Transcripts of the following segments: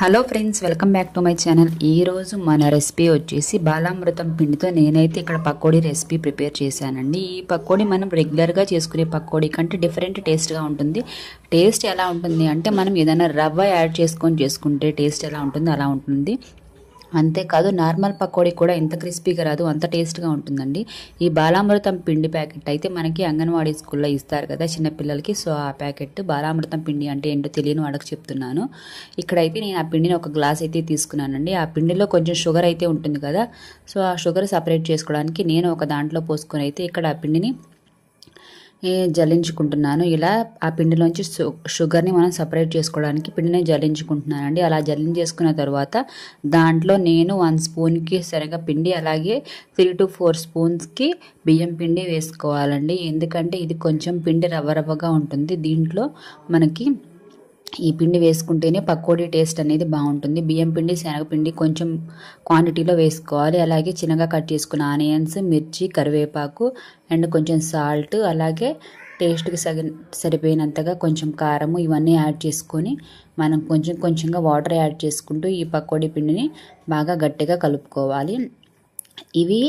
Hello friends, welcome back to my channel. ఈరోజు మన recipe వచ్చేసి బాలామృతం పిండితో నేనైతే ఇక్కడ పకోడీ రెసిపీ ప్రిపేర్ చేశానండి. ఈ పకోడీ మనం రెగ్యులర్గా చేసుకునే పకోడీ కంటే డిఫరెంట్ టేస్ట్గా ఉంటుంది. టేస్ట్ ఎలా ఉంటుంది అంటే మనం ఏదైనా రవ్వ యాడ్ చేసుకుంటే టేస్ట్ ఎలా ఉంటుందో అలా ఉంటుంది. అంతేకాదు నార్మల్ పకోడీ కూడా ఎంత క్రిస్పీగా రాదు, అంత టేస్ట్గా ఉంటుందండి. ఈ బాలామృతం పిండి ప్యాకెట్ అయితే మనకి అంగన్వాడీ స్కూల్లో ఇస్తారు కదా చిన్నపిల్లలకి. సో ఆ ప్యాకెట్ బాలామృతం పిండి అంటే ఏంటో తెలియని వాళ్ళకి చెప్తున్నాను. ఇక్కడైతే నేను ఆ పిండిని ఒక గ్లాస్ అయితే తీసుకున్నానండి. ఆ పిండిలో కొంచెం షుగర్ అయితే ఉంటుంది కదా, సో ఆ షుగర్ సపరేట్ చేసుకోవడానికి నేను ఒక దాంట్లో పోసుకొని అయితే ఇక్కడ ఆ పిండిని జల్లించుకుంటున్నాను. ఇలా ఆ పిండిలోంచి షుగర్ని మనం సపరేట్ చేసుకోవడానికి పిండిని జల్లించుకుంటున్నానండి. అలా జల్లించేసుకున్న తర్వాత దాంట్లో నేను 1 స్పూన్కి శనగపిండి, అలాగే 3 to 4 స్పూన్స్కి బియ్యం పిండి వేసుకోవాలండి. ఎందుకంటే ఇది కొంచెం పిండి రవ్వరవ్వగా ఉంటుంది. దీంట్లో మనకి ఈ పిండి వేసుకుంటేనే పకోడీ టేస్ట్ అనేది బాగుంటుంది. బియ్యం పిండి, శనగపిండి కొంచెం క్వాంటిటీలో వేసుకోవాలి. అలాగే చిన్నగా కట్ చేసుకున్న ఆనియన్స్, మిర్చి, కరివేపాకు అండ్ కొంచెం సాల్ట్, అలాగే టేస్ట్కి సరిపోయినంతగా కొంచెం కారము, ఇవన్నీ యాడ్ చేసుకొని మనం కొంచెంగా వాటర్ యాడ్ చేసుకుంటూ ఈ పకోడీ పిండిని బాగా గట్టిగా కలుపుకోవాలి. ఇవి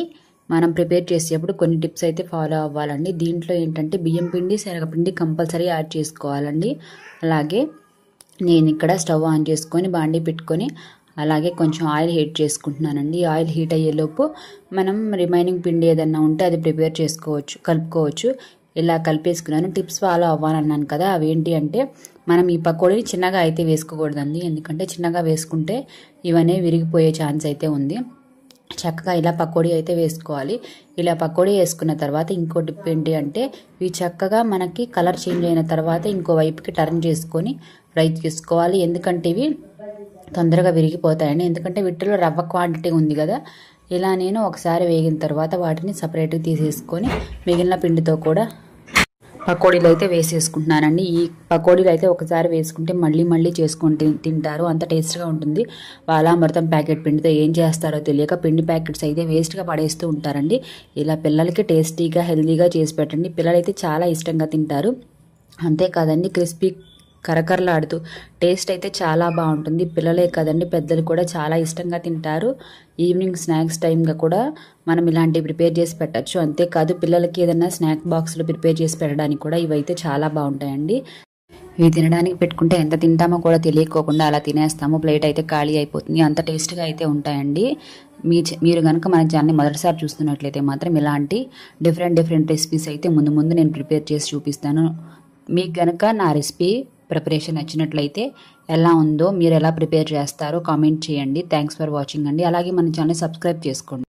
మనం ప్రిపేర్ చేసేటప్పుడు కొన్ని టిప్స్ అయితే ఫాలో అవ్వాలండి. దీంట్లో ఏంటంటే బియ్యం పిండి, శనగపిండి కంపల్సరీ యాడ్ చేసుకోవాలండి. అలాగే నేను ఇక్కడ స్టవ్ ఆన్ చేసుకొని బాండీ పెట్టుకొని అలాగే కొంచెం ఆయిల్ హీట్ చేసుకుంటున్నానండి. ఆయిల్ హీట్ అయ్యేలోపు మనం రిమైనింగ్ పిండి ఏదన్నా ఉంటే అది ప్రిపేర్ కలుపుకోవచ్చు. ఇలా కలిపేసుకున్నాను. టిప్స్ ఫాలో అవ్వాలన్నాను కదా, అవేంటి అంటే మనం ఈ పకోడీని చిన్నగా అయితే వేసుకోకూడదండి. ఎందుకంటే చిన్నగా వేసుకుంటే ఇవన్నీ విరిగిపోయే ఛాన్స్ అయితే ఉంది. చక్కగా ఇలా పకోడీ అయితే వేసుకోవాలి. ఇలా పకోడీ వేసుకున్న తర్వాత ఇంకో టిప్ ఏంటి అంటే ఇవి చక్కగా మనకి కలర్ చేంజ్ అయిన తర్వాత ఇంకో వైపుకి టర్న్ చేసుకొని ఫ్రై చేసుకోవాలి. ఎందుకంటే ఇవి తొందరగా విరిగిపోతాయండి. ఎందుకంటే వీటిలో రవ్వ క్వాంటిటీ ఉంది కదా. ఇలా నేను ఒకసారి వేగిన తర్వాత వాటిని సపరేట్గా తీసేసుకొని మిగిలిన పిండితో కూడా పకోడీలు అయితే వేసేసుకుంటున్నానండి. ఈ పకోడీలు అయితే ఒకసారి వేసుకుంటే మళ్ళీ చేసుకొని తింటారు, అంత టేస్ట్గా ఉంటుంది. బాలామృతం ప్యాకెట్ పిండితో ఏం చేస్తారో తెలియక పిండి ప్యాకెట్స్ అయితే వేస్ట్గా పడేస్తూ ఉంటారండి. ఇలా పిల్లలకి టేస్టీగా హెల్తీగా చేసి పెట్టండి. పిల్లలైతే చాలా ఇష్టంగా తింటారు. అంతేకాదండి, క్రిస్పీ కరకరలాడుతూ టేస్ట్ అయితే చాలా బాగుంటుంది. పిల్లలే కదండి, పెద్దలు కూడా చాలా ఇష్టంగా తింటారు. ఈవినింగ్ స్నాక్స్ టైంగా కూడా మనం ఇలాంటివి ప్రిపేర్ చేసి పెట్టచ్చు. అంతేకాదు పిల్లలకి ఏదైనా స్నాక్ బాక్స్లో ప్రిపేర్ చేసి పెట్టడానికి కూడా ఇవైతే చాలా బాగుంటాయండి. ఇవి తినడానికి పెట్టుకుంటే ఎంత తింటామో కూడా తెలియకోకుండా అలా తినేస్తాము. ప్లేట్ అయితే ఖాళీ అయిపోతుంది. అంత టేస్ట్గా అయితే ఉంటాయండి. మీరు కనుక మన ఛానల్ని మొదటిసారి చూస్తున్నట్లయితే మాత్రం ఇలాంటి డిఫరెంట్ రెసిపీస్ అయితే ముందు నేను ప్రిపేర్ చేసి చూపిస్తాను. మీకు కనుక నా రెసిపీ ప్రిపరేషన్ నచ్చినట్లయితే ఎలా ఉందో, మీరు ఎలా ప్రిపేర్ చేస్తారో కామెంట్ చేయండి. థ్యాంక్స్ ఫర్ వాచింగ్ అండి. అలాగే మన ఛానల్ని సబ్స్క్రైబ్ చేసుకోండి.